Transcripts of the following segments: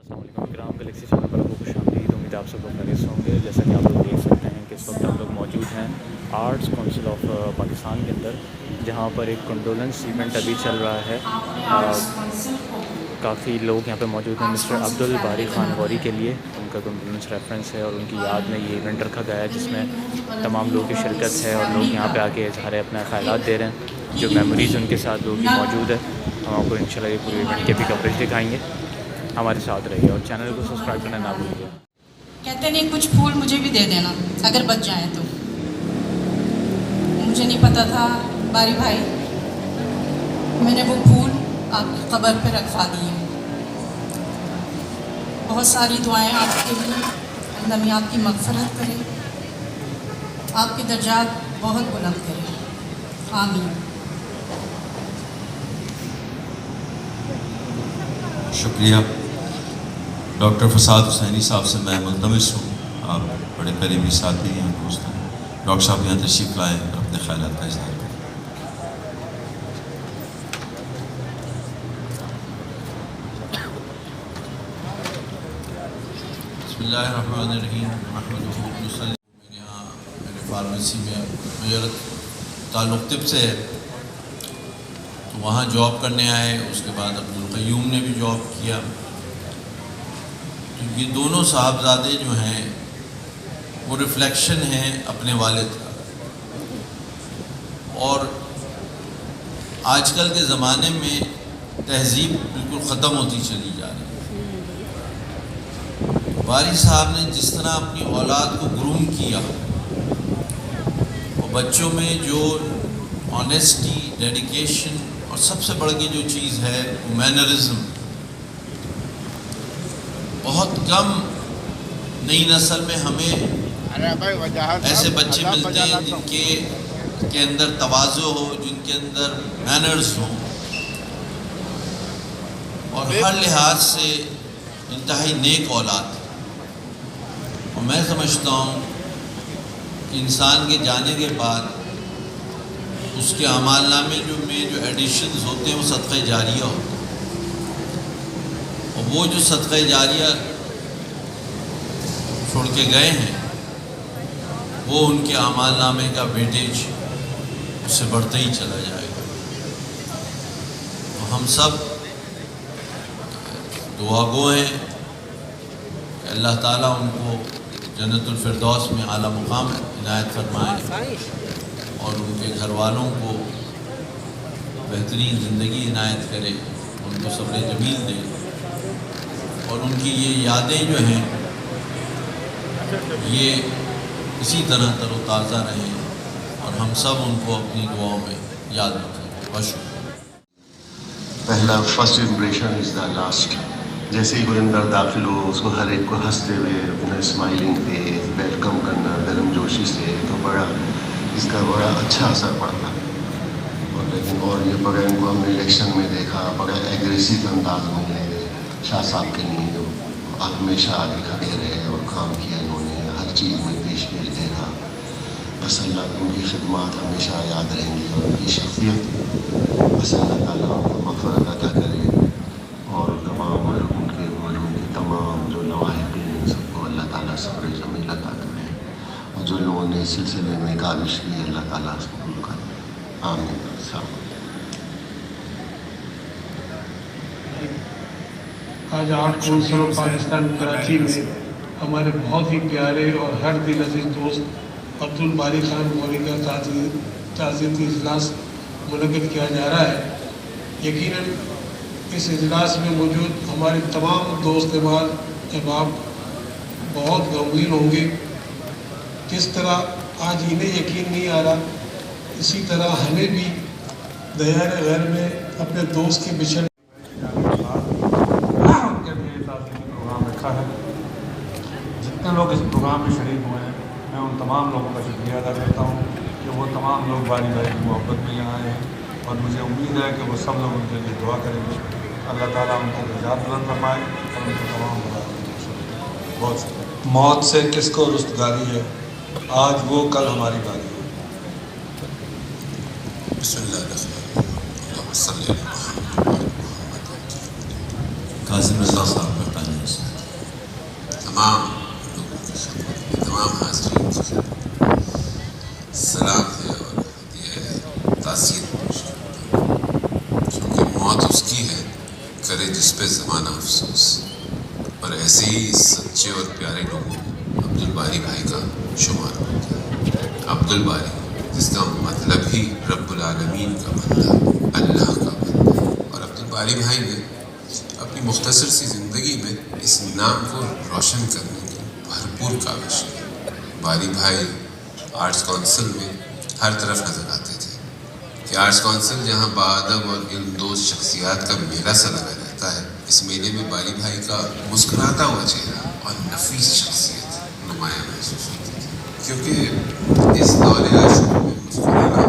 السلام علیکم اکرام Galaxy channel پر آپ کو خوش آمدید. امید آپ سب لوگ خیریت سے ہوں گے. جیسا کہ آپ لوگ دیکھ سکتے ہیں کہ اس وقت ہم لوگ موجود ہیں آرٹس کونسل آف پاکستان کے اندر, جہاں پر ایک کنڈولنس ایونٹ ابھی چل رہا ہے. کافی لوگ یہاں پہ موجود ہیں مسٹر عبد الباری خان غوری کے لیے. ان کا کنڈولنس ریفرنس ہے اور ان کی یاد میں یہ ایونٹ رکھا گیا ہے, جس میں تمام لوگوں کی شرکت ہے اور لوگ یہاں پہ آ کے اظہار اپنے خیالات دے رہے ہیں. جو میموریز ان کے ساتھ لوگوں کی موجود ہے, ہم آپ کو انشاءاللہ یہ پورے ایونٹ کے بھی کوریج دکھائیں گے. ہمارے ساتھ رہیے اور چینل کو سبسکرائب کرنا نہ بھولیے. کہتے نہیں کچھ پھول مجھے بھی دے دینا اگر بچ جائیں تو. مجھے نہیں پتا تھا باری بھائی, میں نے وہ پھول آپ کی قبر پہ رکھوا دیے. بہت ساری دعائیں آپ کے لیے, اللہ میں آپ کی مغفرت کرے, آپ کے درجات بہت بلند کرے. آمین. شکریہ. ڈاکٹر فساد حسینی صاحب سے میں ملتمس ہوں, آپ بڑے قریبی ساتھی ہیں, دوست ہیں. ڈاکٹر صاحب یہاں تشریف لائیں, اپنے خیالات کا اظہار کریں. بسم اللہ الرحمن الرحیم. میرے یہاں میرے فارمیسی میں میرا تعلق طب سے ہے, تو وہاں جاب کرنے آئے. اس کے بعد عبدالقیوم نے بھی جاب کیا. تو یہ دونوں صاحبزادے جو ہیں وہ ریفلیکشن ہیں اپنے والد کا. اور آج کل کے زمانے میں تہذیب بالکل ختم ہوتی چلی جا رہی ہے. باری صاحب نے جس طرح اپنی اولاد کو گروم کیا, اور بچوں میں جو آنیسٹی, ڈیڈیکیشن, اور سب سے بڑھ کے جو چیز ہے وہ مینرزم, بہت کم نئی نسل میں ہمیں ایسے بچے ملتے ہیں جن کے اندر تواضع ہو, جن کے اندر مینرز ہوں, اور ہر لحاظ سے انتہائی نیک اولاد. اور میں سمجھتا ہوں کہ انسان کے جانے کے بعد اس کے اعمال نامے میں جو ایڈیشنز ہوتے ہیں وہ صدقہ جاریہ ہوتے ہیں. اور وہ جو صدقہ جاریہ چھوڑ کے گئے ہیں وہ ان کے اعمال نامے کا ویٹیج اس سے بڑھتا ہی چلا جائے گا. تو ہم سب دعا گو ہیں کہ اللہ تعالیٰ ان کو جنت الفردوس میں اعلیٰ مقام عنایت فرمائے, اور ان کے گھر والوں کو بہترین زندگی عنایت کرے, ان کو صبر جمیل دے, اور ان کی یہ یادیں جو ہیں یہ اسی طرح تر و تازہ رہیں, اور ہم سب ان کو اپنی دعاؤں میں یاد رکھیں. بہت شکریہ. پہلا first impression is the last. جیسے ہی کوئی اندر داخل ہو اس کو ہر ایک کو ہنستے ہوئے اسمائلنگ فیس ویلکم کرنا گرم جوشی سے, تو بڑا اس کا بڑا اچھا اثر پڑتا. اور یہ بڑا ان کو ہم نے الیکشن میں دیکھا, بڑا ایگریسو انداز میں ہے شاہ صاحب کے لیے, جو ہمیشہ آگے کھڑے رہے اور کام کیا انہوں نے, ہر چیز میں پیش دینا. بس اللہ ان کی خدمات ہمیشہ یاد رہیں گی, اور ان کی شخصیت بس اللہ تعالیٰ ان کو مغفرت عطا کرے, اور تمام ان کے تمام جو لواحق ہیں سب کو اللہ تعالیٰ صبر جمیل عطا کرے, اور جو لوگوں نے اس سلسلے میں کاوش کی اللہ تعالیٰ اس کو قبول کرے. آمین. آج art council of Pakistan Karachi میں ہمارے بہت ہی پیارے اور ہر دل عزیز دوست عبد الباری خان غوری کا تعزیتی اجلاس منعقد کیا جا رہا ہے. یقیناً اس اجلاس میں موجود ہمارے تمام دوست احباب بہت غمگین ہوں گے. جس طرح آج انہیں یقین نہیں آ رہا, اسی طرح ہمیں بھی دیار غیر میں اپنے دوست کے بچھڑ پروگرام رکھا ہے. جتنے لوگ اس پروگرام میں شریک ہوئے ہیں میں ان تمام لوگوں کا شکریہ ادا کرتا ہوں کہ وہ تمام لوگ باری باری کی محبت میں یہاں آئے ہیں, اور مجھے امید ہے کہ وہ سب لوگ ان کے لیے دعا کریں گے. اللہ تعالیٰ ان کو درجات بلند فرمائے اور ان کو تمام بہت شکریہ. موت سے کس کو رستگاری ہے, آج وہ کل ہماری باری ہے. بسم اللہ الرحمن الرحیم. کاظم رضا صاحب کا پینل. तमाम लोगों की खिदमत, तमाम हाज़रीन की खिदमत सलाम है और ये तासीर पेश करता हूँ, क्योंकि मौत उसकी है करे जिस पे ज़माना अफसोस। और ऐसे ही सच्चे और प्यारे लोगों को अब्दुल बारी भाई का शुमार होता है। अब्दुल बारी जिसका मतलब ही रब्बुल आलमीन का बंदा, अल्लाह का बंदा। और अब्दुल बारी भाई ने अपनी मुख्तसर सी ज़िंदगी में इस नाम को रोशन करने की भरपूर काविश की। बारी भाई आर्ट्स काउंसिल में हर तरफ नज़र आते थे कि आर्ट्स काउंसिल जहाँ बाअदब और इल्मदोज़ शख्सियात का मेला सा लगा रहता है, इस मेले में बारी भाई का मुस्कुराता हुआ चेहरा और नफीस शख्सियत नुमायाँ महसूस होती थी। क्योंकि इस दौरे आशूर में मुस्कुराना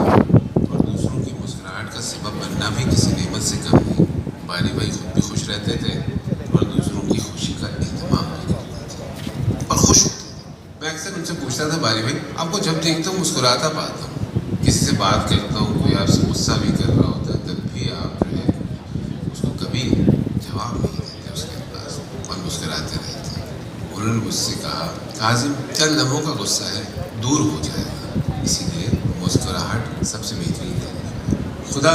और दूसरों की मुस्कुराहट का सबब बनना भी किसी नेमत से कम नहीं। बारी भाई खुद भी खुश रहते थे और दूसरों की खुशी का एहतमाम भी करते थे और खुश होते थे। मैं अक्सर उनसे पूछता था, बारी भाई आपको जब देखता हूँ मुस्कुराता पाता हूँ, किसी से बात करता हूँ, कोई आपसे गुस्सा भी कर रहा होता है, तब भी आप जो है उसको कभी जवाब नहीं देते उसके पास और मुस्कुराते रहते हैं। उन्होंने मुझसे कहा, काजिम चंद लम्हों का गुस्सा है, दूर हो जाएगा, इसीलिए मुस्कुराहट सबसे बेहतरीन है। खुदा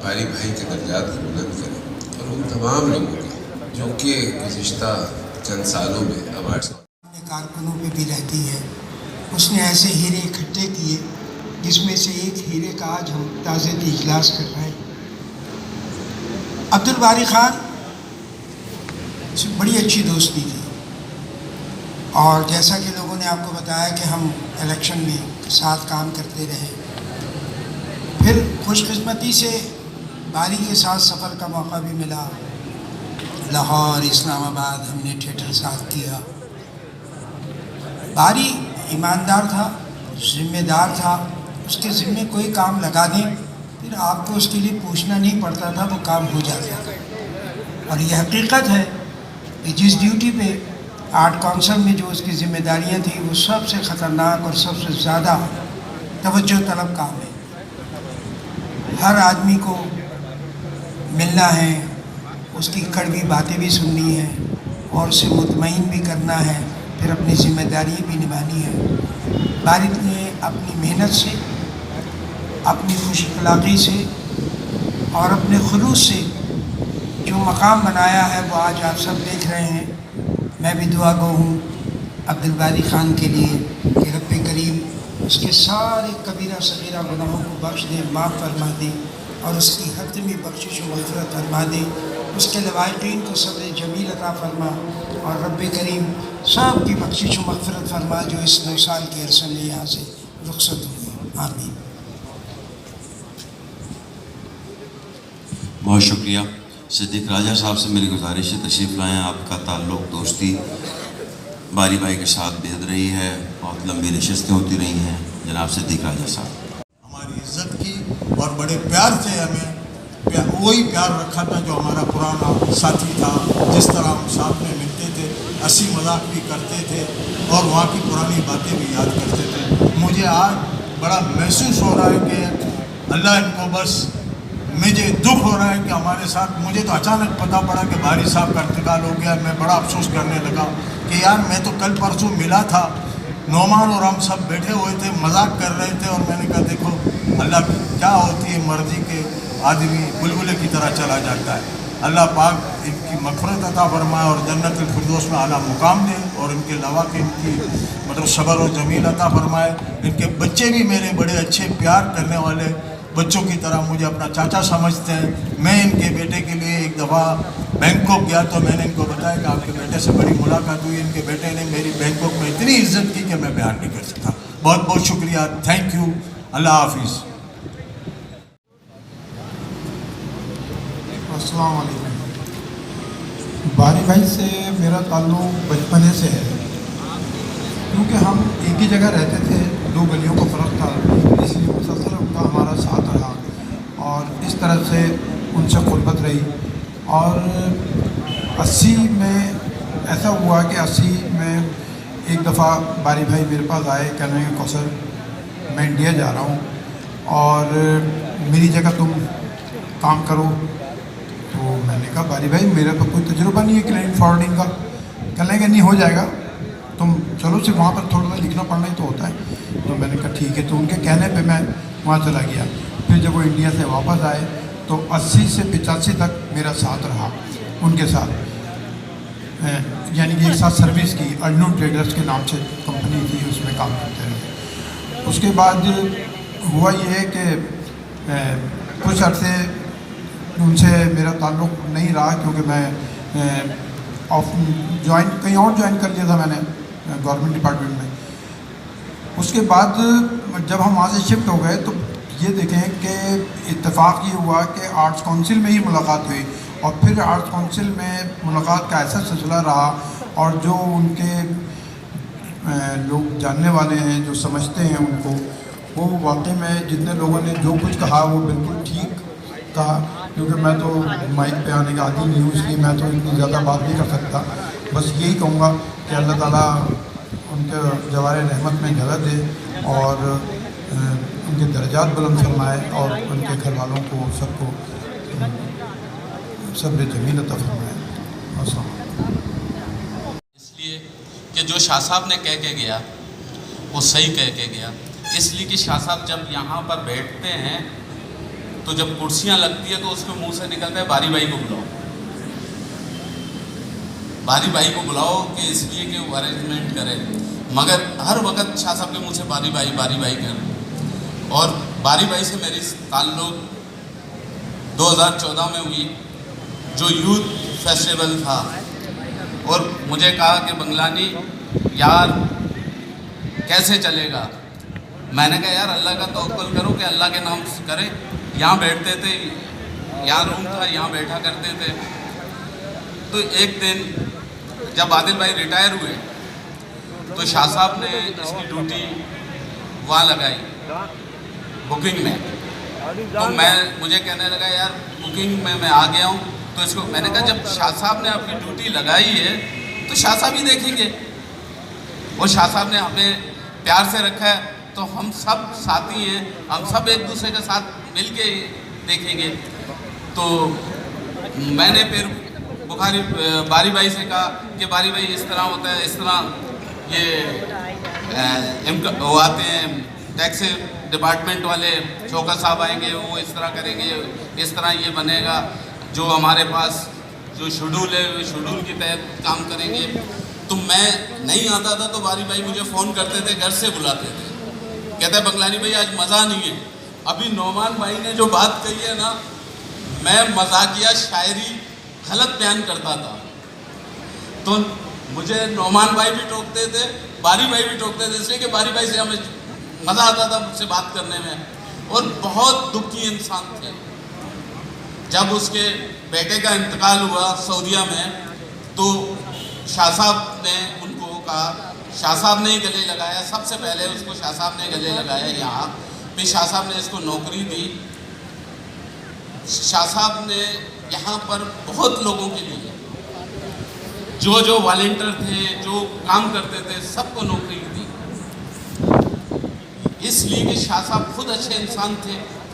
बारी भाई के दर्जात को बुलंद करे और उन तमाम लोगों के जो कि गुज़िश्ता चंद सालों में अवार्ड्स कारकुनों पे भी रहती है। उसने ऐसे हीरे इकट्ठे किए जिसमें से एक हीरे का आज हम ताज़ियत इजलास कर रहे हैं। अब्दुल बारी खान से बड़ी अच्छी दोस्ती थी और जैसा कि लोगों ने आपको बताया कि हम इलेक्शन में साथ काम करते रहे। फिर खुशकिस्मती से बारी के साथ सफ़र का मौका भी मिला। लाहौर, इस्लामाबाद हमने थिएटर साथ किया। बारी ईमानदार था, ज़िम्मेदार था। उसके ज़िम्मे कोई काम लगा दें फिर आपको उसके लिए पूछना नहीं पड़ता था, वो काम हो जाता था। और ये हकीकत है कि जिस ड्यूटी पे आर्ट काउंसिल में जो उसकी ज़िम्मेदारियाँ थी वो सबसे ख़तरनाक और सबसे ज़्यादा तवज्जो तलब काम है। हर आदमी को मिलना है, उसकी कड़वी बातें भी सुननी है और उसे मुतमईन भी करना है, फिर अपनी ज़िम्मेदारी भी निभानी है। बारी ने अपनी मेहनत से, अपनी खुश अखलाक़ी से और अपने खुलूस से जो मकाम बनाया है वो आज आप सब देख रहे हैं। मैं भी दुआ गो हूँ अब्दुल बारी खान के लिए कि रब्बे करीम उसके सारे कबीरा सगीरा गुनाहों को बख्श दे, माफ़ फरमा दे और उसकी हतमी बख्शिश व मग़फ़िरत फरमा दे। उसके लवाक़ीन को सब्र जमील अता फरमा और रब्बे करीम सब की बख्शिश व मग़फ़िरत फरमा जो इस 9 साल के अरसे में यहाँ से रुखसत हुई। आमीन। बहुत शुक्रिया। सिद्दीक़ राजा साहब से मेरी गुजारिश है तशरीफ़ लाएँ। आपका ताल्लुक़ दोस्ती बारी भाई के साथ बेहद रही है, बहुत लंबी नशस्तें होती रही हैं। जनाब सिद्दीक़ राजा साहब हमारी इज़्ज़त की और बड़े प्यार से हमें वही प्यार रखा था जो हमारा पुराना साथी था। जिस तरह हम साथ में मिलते थे, हंसी मजाक भी करते थे और वहाँ की पुरानी बातें भी याद करते थे। मुझे आज बड़ा महसूस हो रहा है कि अल्लाह इनको बस, मुझे दुख हो रहा है कि हमारे साथ, मुझे तो अचानक पता पड़ा कि बारी साहब का इंतकाल हो गया। मैं बड़ा अफसोस करने लगा कि यार मैं तो कल परसों मिला था, नौमान और हम सब बैठे हुए थे, मजाक कर रहे थे और मैंने कहा देखो अल्लाह क्या होती है मर्जी के आदमी बुलबुले की तरह चला जाता है। अल्लाह पाक इनकी मग़फ़िरत अता फरमाए और जन्नतुल फिरदौस में आला मुकाम दे और इनके अलावा के इनकी मतलब सब्र और जमील अता फरमाए। इनके बच्चे भी मेरे बड़े अच्छे प्यार करने वाले बच्चों की तरह मुझे अपना चाचा समझते हैं। मैं इनके बेटे के लिए एक दफ़ा बैंकॉक गया तो मैंने इनको बताया कि आपके बेटे से बड़ी मुलाकात हुई। इनके बेटे ने मेरी बैंकॉक में इतनी इज्जत की कि मैं बयान नहीं कर सकता। बहुत बहुत शुक्रिया, थैंक यू, अल्लाह हाफिज़। अस्सलाम वालेकुम। बारी भाई से मेरा ताल्लुक़ बचपने से है, क्योंकि हम एक ही जगह रहते थे, 2 गलियों का फ़र्क था, इसलिए मुसलसल उनका हमारा साथ रहा और इस तरह से उनसे क़ुर्बत रही। और 80 में ऐसा हुआ कि 80 में एक दफ़ा बारी भाई मेरे पास आए, कहने लगे कौसर मैं इंडिया जा रहा हूँ और मेरी जगह तुम काम करो। तो मैंने कहा बारी भाई मेरा तो कोई तजुर्बा नहीं है क्लाइंट फॉरवर्डिंग का, कहने लगे नहीं हो जाएगा, तुम चलो सिर्फ वहाँ पर थोड़ा सा लिखना पढ़ना ही तो होता है। तो मैंने कहा ठीक है। तो उनके कहने पे मैं वहाँ चला गया। फिर जब वो इंडिया से वापस आए तो 80 से 85 तक मेरा साथ रहा उनके साथ, यानी कि एक साथ सर्विस की। अर्नो ट्रेडर्स के नाम से कंपनी थी, उसमें काम करते रहे। उसके बाद हुआ ये कि कुछ अर्से उनसे मेरा ताल्लुक़ नहीं रहा, क्योंकि मैं कहीं और ज्वाइन कर लिया था मैंने गवर्नमेंट डिपार्टमेंट में। उसके बाद जब हम वहाँ से शिफ्ट हो गए तो ये देखें कि इत्तेफाक ये हुआ कि आर्ट्स काउंसिल में ही मुलाकात हुई, और फिर आर्ट्स काउंसिल में मुलाकात का ऐसा सिलसिला रहा, और जो उनके लोग जानने वाले हैं, जो समझते हैं उनको, वो वाकई में जितने लोगों ने जो कुछ कहा वो बिल्कुल ठीक कहा। क्योंकि मैं तो माइक पे आने का आदी नहीं हूँ, इसलिए मैं तो इतनी ज़्यादा बात नहीं कर सकता। बस यही कहूँगा कि अल्लाह ताला उनके जवार रहमत में जगह दे और उनके दर्जात बुलंद फरमाए, और उनके घर वालों को सबको सब्र जमील अता फरमाए। इसलिए कि जो शाह साहब ने कह के गया वो सही कह के गया। इसलिए कि शाह साहब जब यहाँ पर बैठते हैं तो जब कुर्सियाँ लगती है तो उसके मुंह से निकलता है बारी भाई को बुलाओ, बारी भाई को बुलाओ, कि इसलिए कि वो अरेंजमेंट करे। मगर हर वक्त शाह साहब के मुंह से बारी भाई कर। और बारी भाई से मेरी ताल्लुक़ 2014 में हुई, जो यूथ फेस्टिवल था, और मुझे कहा कि बंगलानी यार कैसे चलेगा। मैंने कहा यार अल्लाह का तवक्कुल करो कि अल्लाह के नाम से करें। यहाँ बैठते थे, यहाँ रूम था, यहाँ बैठा करते थे। तो एक दिन जब आदिल भाई रिटायर हुए तो शाह साहब ने इसकी ड्यूटी वहाँ लगाई बुकिंग में। तो मुझे कहने लगा यार बुकिंग में मैं आ गया हूँ, तो इसको मैंने कहा जब शाह साहब ने आपकी ड्यूटी लगाई है तो शाह साहब ही देखेंगे, और शाह साहब ने हमें प्यार से रखा है, तो हम सब साथी हैं, हम सब एक दूसरे के साथ मिल के देखेंगे। तो मैंने फिर बारी भाई से कहा कि बारी भाई इस तरह होता है, इस तरह ये वो आते हैं टैक्स डिपार्टमेंट वाले, चौका साहब आएंगे, वो इस तरह करेंगे, इस तरह ये बनेगा, जो हमारे पास जो शेड्यूल है वो शेड्यूल के तहत काम करेंगे। तो मैं नहीं आता था तो बारी भाई मुझे फ़ोन करते थे, घर से बुलाते थे, कहते हैं बंगलानी भाई आज मज़ा नहीं है। अभी नौमान भाई ने जो बात कही है ना, मैं मजाकिया शायरी गलत बयान करता था, तो मुझे नौमान भाई भी टोकते थे, बारी भाई भी टोकते थे, इसलिए कि बारी भाई से हमें मज़ा आता था मुझसे बात करने में। और बहुत दुखी इंसान थे। जब उसके बेटे का इंतकाल हुआ सऊदीया में, तो शाह साहब ने उनको कहा, शाह साहब ने ही गले लगाया, सबसे पहले उसको शाह साहब ने गले लगाया यहाँ, फिर शाह साहब ने इसको नौकरी दी। शाह साहब ने यहाँ पर बहुत लोगों के लिए, जो वॉलंटियर थे, जो काम करते थे, सबको नौकरी दी। इसलिए कि शाह साहब खुद अच्छे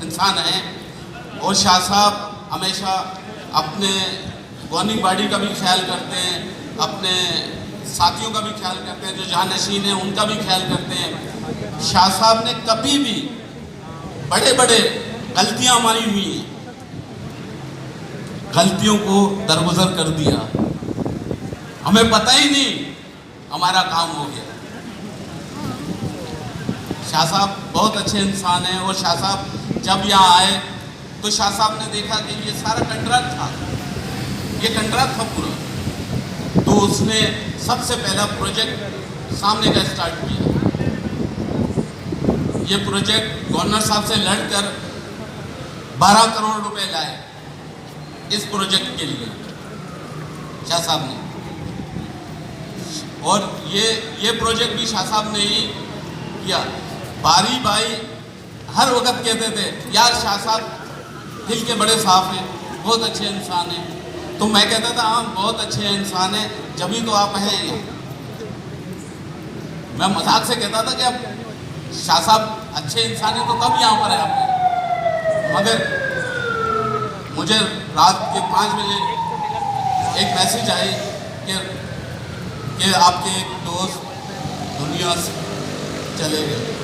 इंसान हैं, और शाह साहब हमेशा अपने गवर्निंग बॉडी का भी ख्याल करते हैं, अपने साथियों का भी ख्याल करते हैं, जो जानशीन हैं उनका भी ख्याल करते हैं। शाह साहब ने कभी भी बड़े गलतियां हमारी हुई हैं, गलतियों को दरगुजर कर दिया, हमें पता ही नहीं हमारा काम हो गया। शाह साहब बहुत अच्छे इंसान हैं, और शाह साहब जब यहाँ आए तो शाह साहब ने देखा कि ये सारा कंट्रैक्ट था, ये कंट्रैक्ट था पूरा, तो उसने सबसे पहला प्रोजेक्ट सामने का स्टार्ट किया। ये प्रोजेक्ट गवर्नर साहब से लड़कर 12 करोड़ रुपए लाए इस प्रोजेक्ट के लिए शाह साहब ने, और ये प्रोजेक्ट भी शाह साहब ने ही किया। बारी भाई हर वक्त कहते थे यार शाह साहब दिल के बड़े साफ हैं, बहुत अच्छे इंसान हैं। तो मैं कहता था हाँ बहुत अच्छे इंसान हैं, जभी तो आप हैं यहाँ। मैं मजाक से कहता था कि अब शाह साहब अच्छे इंसान हैं तो कब यहाँ पर है आप। मगर मुझे रात के 5 बजे एक मैसेज आई कि کہ آپ کے ایک دوست دنیا سے چلے گئے.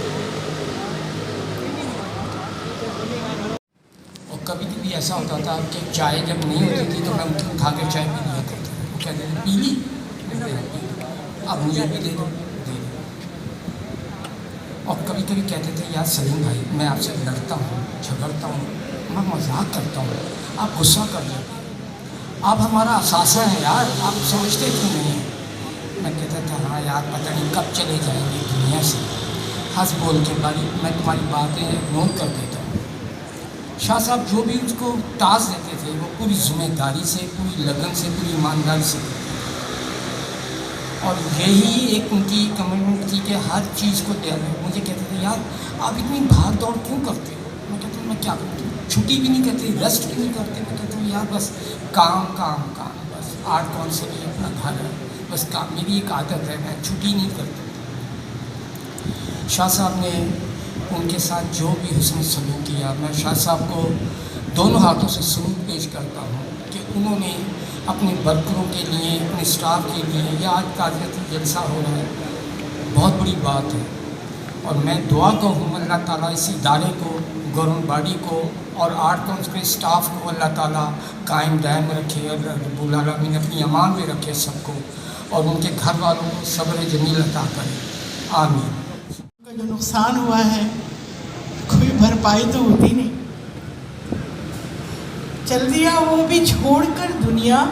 اور کبھی کبھی ایسا ہوتا تھا کہ چائے جب نہیں ہوتی تھی تو میں ان کی اٹھا کے چائے پی لیا کرتا تھا. وہ کہتے تھے پی لی, اب مجھے بھی دے دو. اور کبھی کبھی کہتے تھے یار سلیم بھائی میں آپ سے لڑتا ہوں, جھگڑتا ہوں, میں مذاق کرتا ہوں, آپ غصہ کر لیتے, آپ ہمارا اثاثہ ہیں یار, آپ سمجھتے کیوں نہیں ہیں. میں کہتا تھا ہاں یار پتہ نہیں کب چلے جائیں گے دنیا سے. ہنس بول کے میں تمہاری باتیں اگنور کر دیتا ہوں. شاہ صاحب جو بھی اس کو ٹاسک دیتے تھے وہ پوری ذمہ داری سے, پوری لگن سے, پوری ایمانداری سے. اور یہی ایک ان کی کمٹمنٹ تھی کہ ہر چیز کو دیا ہے. مجھے کہتے تھے یار آپ اتنی بھاگ دوڑ کیوں کرتے ہو. میں کہتا ہوں میں کیا کرتا ہوں, چھٹی بھی نہیں کرتے, ریسٹ بھی نہیں کرتے. میں کہتا ہوں یار بس کام کام کام, بس آرٹ کونسل ہی اپنا گھر ہے, بس کام میری ایک عادت ہے, میں چھٹی نہیں کرتا. شاہ صاحب نے ان کے ساتھ جو بھی حسن سلوک کیا, میں شاہ صاحب کو دونوں ہاتھوں سے سلوک پیش کرتا ہوں کہ انہوں نے اپنے ورکروں کے لیے, اپنے اسٹاف کے لیے, یہ آج تعزیتی جلسہ ہو رہا ہے, بہت بڑی بات ہے. اور میں دعا کروں اللہ تعالیٰ اس ادارے کو, گورنمنٹ باڈی کو اور آرٹ کونسل کے اسٹاف کو اللہ تعالیٰ قائم دائم رکھے, اور رب العالمین اپنی امان میں رکھے سب کو, اور ان کے گھر والوں کو صبر جمیل عطا کرے. آمین. کا جو نقصان ہوا ہے کوئی بھرپائی تو ہوتی نہیں. چل دیا وہ بھی چھوڑ کر دنیا,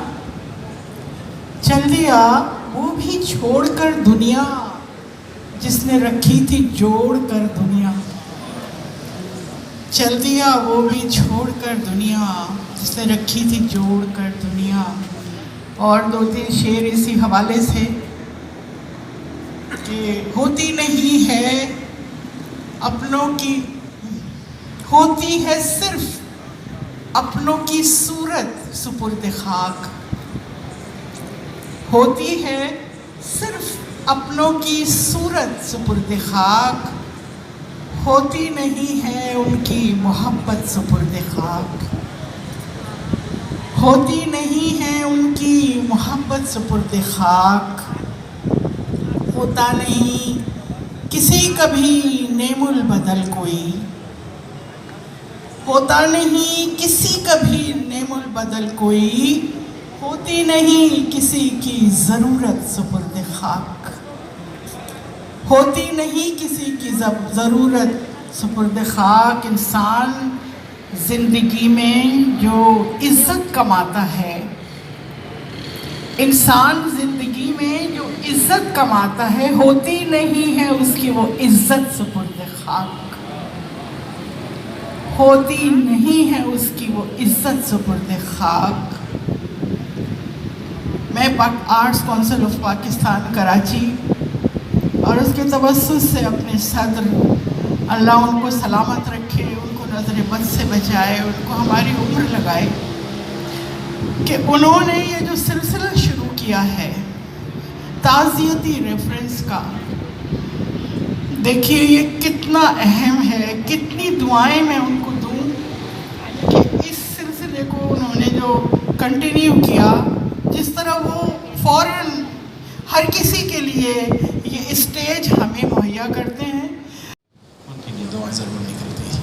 چل دیا وہ بھی چھوڑ کر دنیا, جس نے رکھی تھی جوڑ کر دنیا. چل دیا وہ بھی چھوڑ کر دنیا, جس نے رکھی تھی جوڑ کر دنیا. اور 2-3 شعر اسی حوالے سے کہ ہوتی نہیں ہے اپنوں کی, ہوتی ہے صرف اپنوں کی صورت سپرد خاک. ہوتی ہے صرف اپنوں کی صورت سپرد خاک, ہوتی نہیں ہے ان کی محبت سپرد خاک. ہوتی نہیں ہے ان کی محبت سپرد خاک. ہوتا نہیں کسی کبھی نعم البدل کوئی, ہوتا نہیں کسی کبھی نعم البدل کوئی. ہوتی نہیں کسی کی ضرورت سپرد خاک. ہوتی نہیں کسی کی ضرورت سپرد خاک. انسان زندگی میں جو عزت کماتا ہے, انسان زندگی میں جو عزت کماتا ہے, ہوتی نہیں ہے اس کی وہ عزت سپرد خاک. ہوتی نہیں ہے اس کی وہ عزت سپرد خاک. میں arts council of Pakistan Karachi اور اس کے توسط سے اپنے صدر, اللہ ان کو سلامت رکھے, ان کو نظر بد سے بچائے, ان کو ہماری عمر لگائے, کہ انہوں نے یہ جو سلسلہ شروع کیا ہے تعزیتی ریفرنس کا, دیکھیے یہ کتنا اہم ہے. کتنی دعائیں میں ان کو دوں کہ اس سلسلے کو انہوں نے جو کنٹینیو کیا, جس طرح وہ فوراً ہر کسی کے لیے یہ اسٹیج ہمیں مہیا کرتے ہیں. ان کے لیے دعائیں ضرور نکلتی ہے.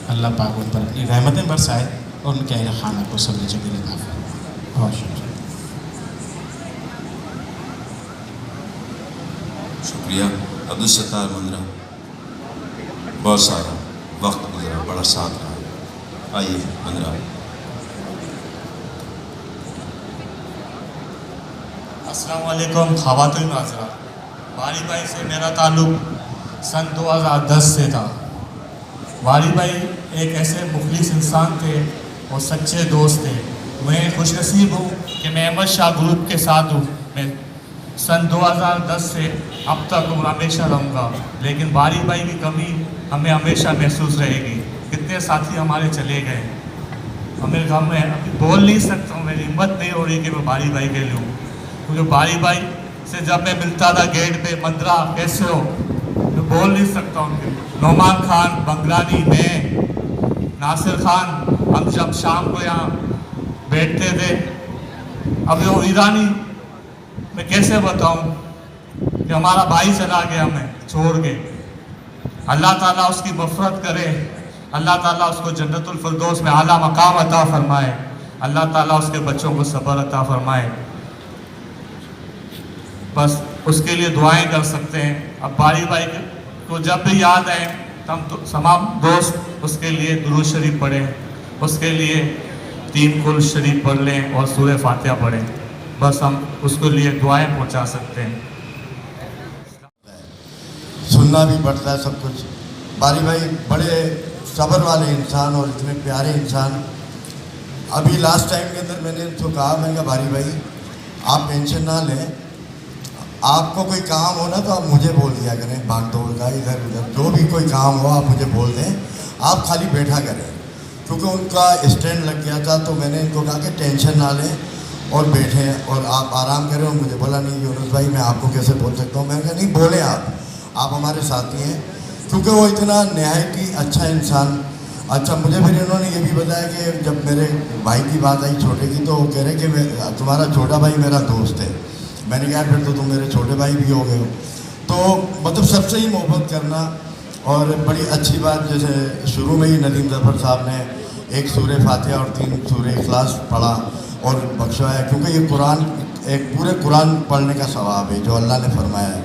اللہ پاک ان پر اپنی رحمتیں برسائے اور ان کے اہل خانہ کو صبر جمیل عطا فرمائے. بہت شکریہ. عبدالستار مندرہ, بہت سارا وقت گزرا, بڑا ساتھ رہا. آئیے مندرہ. السلام علیکم خواتین حضرات. باری بھائی سے میرا تعلق سن 2010 سے تھا. باری بھائی ایک ایسے مخلص انسان تھے اور سچے دوست تھے. میں خوش نصیب ہوں کہ میں احمد شاہ گروپ کے ساتھ ہوں. میں سن 2010 سے اب تک ہمیشہ رہوں گا, لیکن باری بھائی کی کمی ہمیں ہمیشہ محسوس رہے گی. کتنے ساتھی ہمارے چلے گئے, ہمیں غم ہے. ابھی بول نہیں سکتا ہوں, میری ہمت نہیں ہو رہی کہ میں باری بھائی کے لوں, کیونکہ باری بھائی سے جب میں ملتا تھا گیٹ پہ, مندرہ کیسے ہو, میں بول نہیں سکتا ہوں. نعمان خان بنگلانی, میں ناصر خان, ہم جب شام کو یہاں بیٹھتے تھے. ابھی وہ ایرانی मैं कैसे बताऊं कि हमारा भाई चला गया हमें छोड़ के। अल्लाह ताला उसकी मग़फ़िरत करे, अल्लाह ताला उसको जन्नतुल फिरदौस में आला मकाम अता फरमाए, अल्लाह ताला उसके बच्चों को सब्र अता फरमाए। बस उसके लिए दुआएं कर सकते हैं। अब बारी भाई को जब भी याद आए तब तो तमाम दोस्त उसके लिए दुरूद शरीफ पढ़ें, उसके लिए 3 कुल शरीफ पढ़ लें और सूरह फातिहा पढ़ें। बस हम उसके लिए दुआएं पहुंचा सकते हैं। सुनना भी पड़ता है सब कुछ। बारी भाई बड़े सब्र वाले इंसान और इतने प्यारे इंसान। अभी लास्ट टाइम के अंदर मैंने उनको कहा, मैंने कहा बारी भाई आप टेंशन ना लें, आपको कोई काम हो ना तो आप मुझे बोल दिया करें, भाग दौड़ का इधर उधर जो भी कोई काम हो आप मुझे बोल दें, आप खाली बैठा करें। क्योंकि उनका स्टैंड लग गया था तो मैंने इनको कहा कि टेंशन ना लें और बैठें और आप आराम करें। और मुझे बोला नहीं यूनुस भाई मैं आपको कैसे बोल सकता हूँ। मैंने कहा नहीं बोलें आप हमारे साथी हैं, क्योंकि वो इतना नहायत ही अच्छा इंसान। अच्छा मुझे फिर इन्होंने ये भी बताया कि जब मेरे भाई की बात आई छोटे की, तो वो कह रहे कि तुम्हारा छोटा भाई मेरा दोस्त है। मैंने कहा फिर तो तुम मेरे छोटे भाई भी हो गए हो। तो मतलब सबसे ही मोहब्बत करना। और बड़ी अच्छी बात, जैसे शुरू में ही नदीम ज़फ़र साहब ने 1 सूरह फातिहा और 3 सूरह इखलास पढ़ा और बख्शवाया, क्योंकि ये कुरान एक पूरे कुरान पढ़ने का सवाब है जो अल्लाह ने फरमाया है।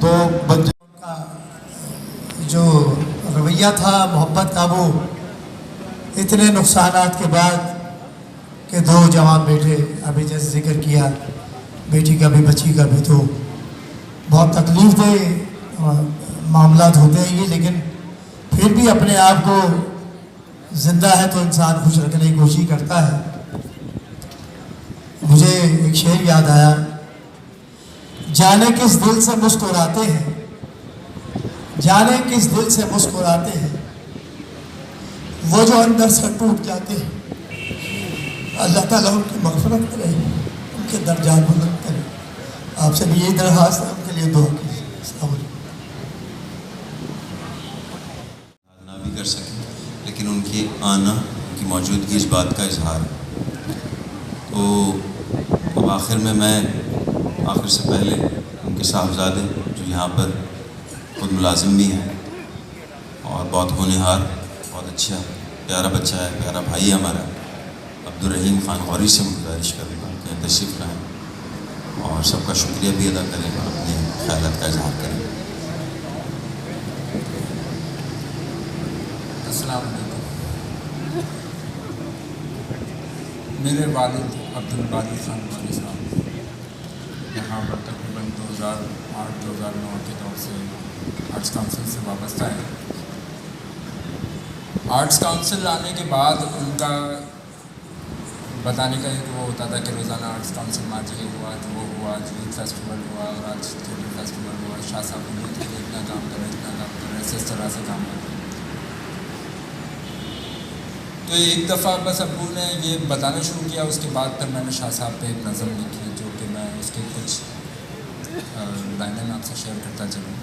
तो बच्चे का जो रवैया था मोहब्बत का, वो इतने नुकसानात के बाद कि 2 जवान बेटे, अभी जैसे जिक्र किया बेटी का भी बच्ची का भी, तो बहुत तकलीफ दे मामलात होते हैं ये। लेकिन फिर भी अपने आप को ज़िंदा है तो इंसान खुश रखने की कोशिश करता है। मुझे एक शेर याद आया, जाने किस दिल से मुस्कुराते हैं, जाने किस दिल से मुस्कुराते हैं, वो जो अंदर से टूट जाते हैं। अल्लाह ताला उनकी मग़फ़िरत करे, उनके दर्जात बुलंद करे। आपसे भी यही दरख्वास्त है, उनके लिए दुआ कीजिए। ना भी कर सकें, लेकिन उनके आना, उनकी मौजूदगी इस बात का इजहार है। तो अब आखिर में मैं आखिर से पहले उनके साहबजादे जो यहाँ पर खुद मुलाजिम भी हैं और बहुत होनहार, बहुत अच्छा प्यारा बच्चा है, प्यारा भाई है हमारा, अब्दुल रहीम खान गौरी से गुजारिश करूँगा कि तशरीफ़ लाएँ और सबका शुक्रिया भी अदा करें और अपने ख्यालात का इजहार करें। अस्सलाम वालेकुम। मेरे वालिद अब्दुल बारी खान गौरी साहब यहाँ पर तकरीबन 2008-2009 के दौर से आर्ट्स काउंसिल से वाबस्ता है। आर्ट्स काउंसिल आने के बाद उनका बताने का एक वो होता था कि रोज़ाना आर्ट्स काउंसिल में आज ये हुआ, आज वो हुआ, आज यूथ फेस्टिवल हुआ और आज थिएटर फेस्टिवल हुआ, शाह साहब यूथ के लिए इतना काम कर रहे, इस तरह से काम कर रहे। तो एक दफ़ा बस अब्बू ने ये बताना शुरू किया, उसके बाद फिर मैंने शाह साहब पे एक नज़म लिखी जो कि मैं उसके कुछ लाइनें में आपसे शेयर करता चलूँ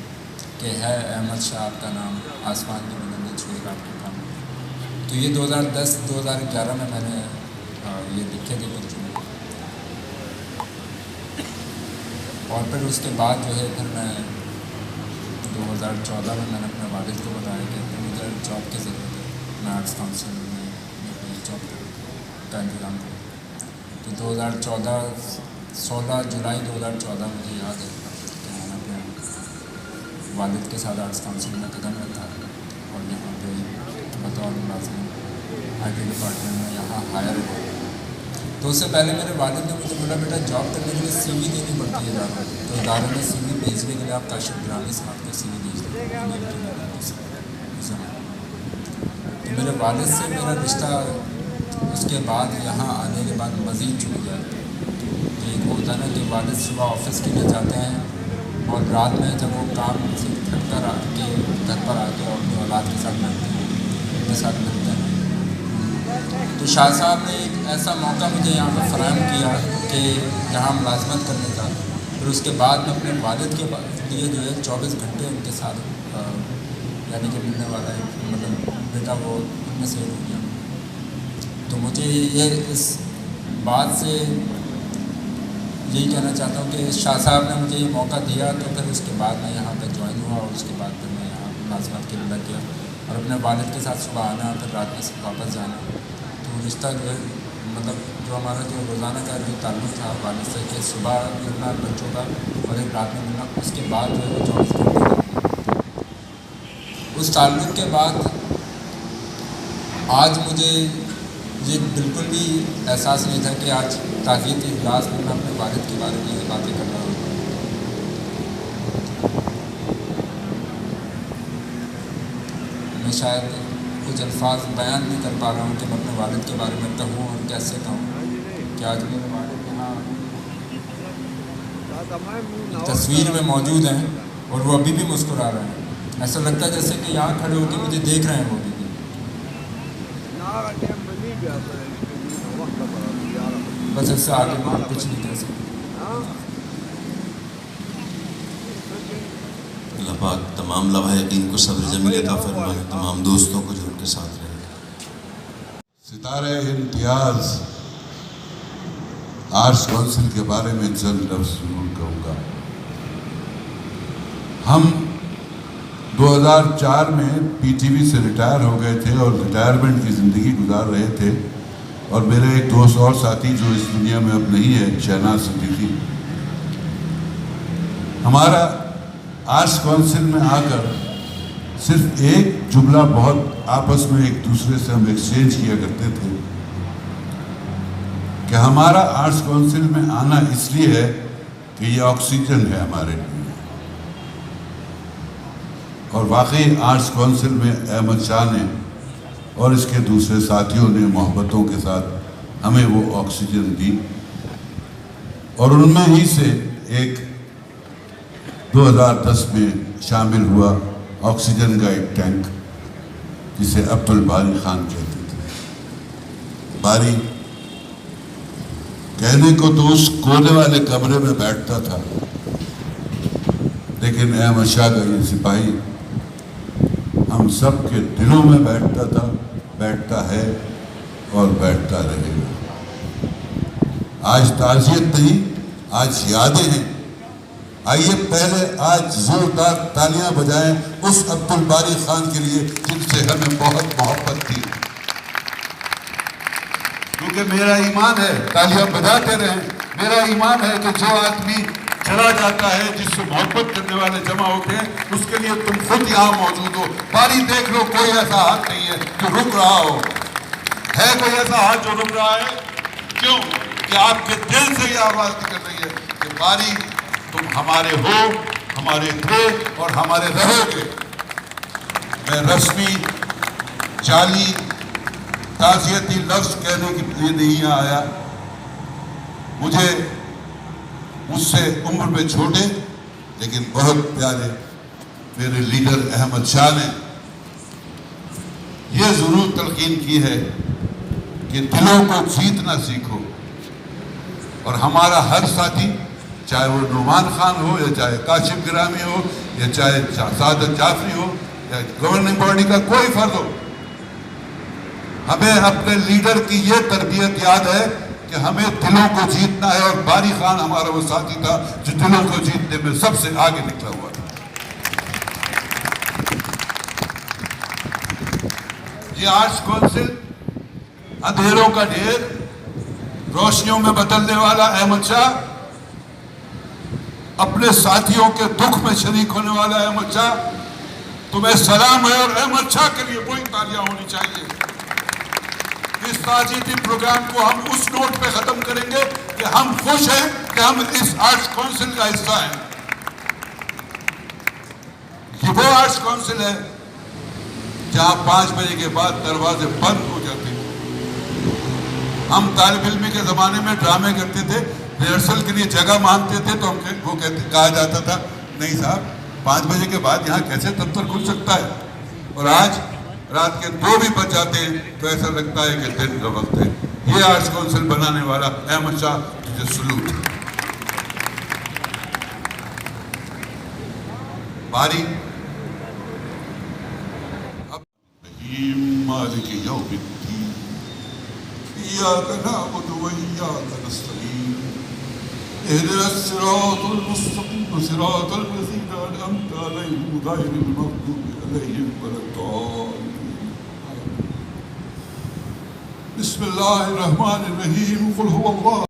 कि है अहमद शाह आपका नाम, आसमान की बुलंदी छुए आपके काम। तो ये 2010-2011 में मैंने ये लिखे थे कुछ जुमले। और फिर उसके बाद जो है फिर मैं 2014 में मैंने अपने वालिद को बताया कि मुझे जॉब की ज़रूरत है, मैं आर्ट्स काउंसिल में जॉब का इंतज़ाम करूँ। तो 16 जुलाई 2014 मुझे याद है कि मैंने अपने वालिद के साथ आर्ट्स काउंसिल में कदम रखा और यहाँ पे बतौर मुलाज़िम IT डिपार्टमेंट में यहाँ हायर हुआ। तो उससे पहले मेरे वालिद ने मुझे बोला बेटा जॉब करने के लिए CV देनी पड़ती है ज़्यादा, तो इदारे में CV भेजने के लिए आप काशिफ गिलानी साहब को CV भेज दें। तो मेरे वालिद से मेरा रिश्ता उसके बाद यहाँ आने के बाद मज़ीद जुड़ गया। एक होता है ना कि वालिद सुबह ऑफिस के लिए जाते हैं और रात में जब वो काम से थक कर आके घर पर आके और अपनी औलाद के साथ मिलते हैं, उनके साथ मिलते हैं। तो शाह साहब ने एक ऐसा मौका मुझे यहाँ पर फराहम किया कि यहाँ मुलाजमत करने का। फिर उसके बाद में अपने वालिद के लिए जो है 24 घंटे उनके साथ यानी कि मिलने वाला है, मतलब बेटा वो उनमें से हो गया। तो मुझे ये इस बात से यही कहना चाहता हूँ कि शाह साहब ने मुझे ये मौका दिया, तो फिर उसके बाद मैं यहाँ पे ज्वाइन हुआ और उसके बाद फिर मैं यहाँ मुलाजमत के लिए लग गया और अपने वालिद के साथ सुबह आना फिर रात में वापस जाना। तो रिश्ता जो है मतलब जो हमारा जो रोज़ाना का जो ताल्लुक़ था वालिद से कि सुबह मिलना बच्चों का और एक रात में मिलना, उसके बाद जो है वो 24 घंटे उस ताल्लुक़ के बाद आज मुझे ये बिल्कुल भी एहसास नहीं था कि आज ताज़ियती इजलास में मैं अपने वालिद के बारे में ये बातें कर रहा हूँ। मैं शायद कुछ अल्फाज बयान नहीं कर पा रहा हूँ कि मैं अपने वालिद के बारे में कहूँ और कैसे कहूँ कि आज मेरे वालिद यहाँ तस्वीर में मौजूद हैं और वो अभी भी मुस्कुरा रहे हैं। ऐसा लगता है जैसे कि यहाँ खड़े होकर मुझे देख रहे हैं वो अभी भी। बस इससे आगे मैं कुछ नहीं कह सकता। अल्लाह पाक तमाम लवाहिकीन को सब्र जमील अता फरमाए, तमाम दोस्तों को जो उनके साथ रहे। सितारे इम्तियाज़ आर्ट्स काउंसिल के बारे में चंद लफ्ज़ जरूर कहूँगा। हम 2004 में पीटीवी से रिटायर हो गए थे और रिटायरमेंट की ज़िंदगी गुजार रहे थे, और मेरे एक दोस्त और साथी जो इस दुनिया में अब नहीं है, शहनाज सिद्दीकी, हमारा आर्ट्स काउंसिल में आकर सिर्फ एक जुमला बहुत आपस में एक दूसरे से हम एक्सचेंज किया करते थे कि हमारा आर्ट्स काउंसिल में आना इसलिए है कि ये ऑक्सीजन है हमारे लिए। और वाकई आर्ट्स काउंसिल में अहमद शाह ने और इसके दूसरे साथियों ने मोहब्बतों के साथ हमें वो ऑक्सीजन दी, और उनमें ही से एक 2010 में शामिल हुआ ऑक्सीजन का एक टैंक जिसे अब्दुल बारी खान कहते थे। बारी कहने को तो उस कोने वाले कमरे में बैठता था, लेकिन अहमद शाह का ये सिपाही हम सब के दिलों में बैठता था, बैठता है और बैठता रहेगा। आज ताज़ियत नहीं, आज यादें हैं। आइए पहले आज जोरदार तालियां बजाएं उस अब्दुल बारी खान के लिए जिनसे हमें बहुत मोहब्बत थी। क्योंकि मेरा ईमान है, तालियां बजाते रहें, मेरा ईमान है कि जो आदमी चला जाता है, जिससे मोहब्बत करने वाले जमा होते हैं, उसके लिए तुम खुद यहाँ मौजूद हो। बारी देख लो, कोई ऐसा हाथ नहीं है जो रुक रहा हो। है कोई ऐसा हाथ जो रुक रहा है? क्यों? कि आपके दिल से ये आवाज़ निकल रही है कि बारी तुम हमारे हो, हमारे थे और हमारे रहोगे। मैं रस्मी जाली ताज़ियती लफ्ज़ कहने के लिए नहीं आया। मुझसे उम्र में छोटे लेकिन बहुत प्यारे मेरे लीडर अहमद शाह ने यह ज़रूर तलकीन की है कि दिलों को जीतना सीखो। और हमारा हर साथी, चाहे वो नुमान खान हो या चाहे काशिफ गिरामी हो या चाहे सादत जाफरी हो या गवर्निंग बॉडी का कोई फर्द हो, हमें अपने लीडर की ये तरबियत याद है कि हमें दिलों को जीतना है। और बारी खान हमारा वो साथी था जो दिलों को जीतने में सबसे आगे निकला हुआ था। ये आर्ट्स काउंसिल अंधेरों का ढेर रोशनियों में बदलने वाला अहमद शाह, अपने साथियों के दुख में शरीक होने वाला अहमद शाह, तुम्हें सलाम है। और अहमद शाह के लिए वही तालियां होनी चाहिए। इस ताज़ियती प्रोग्राम को हम उस नोट पे ख़त्म करेंगे कि हम खुश हैं कि हम इस आर्ट्स काउंसिल का हिस्सा हैं। ये वो आर्ट्स काउंसिल है जहां 5 बजे के बाद दरवाजे बंद हो जाते हैं। हम तालिब इल्मी के ज़माने में ड्रामे करते थे, रिहर्सल के लिए जगह मांगते थे, तो कहा जाता था नहीं साहब 5 बजे के बाद यहाँ कैसे दफ्तर खुल सकता है। और आज रात के 2 भी बज जाते हैं तो ऐसा लगता है कि दिन का वक्त है। ये आर्ट्स काउंसिल बनाने वाला अहमद शाह तुझे सलूट। बारी मालिक यौमिद्दीन इय्याका नअबुदु व इय्याका नस्तईन اهدنا الصراط المستقيم صراط الذين أنعمت عليهم غير المغضوب عليهم ولا الضالين. بسم الله الرحمن الرحيم. قل هو الله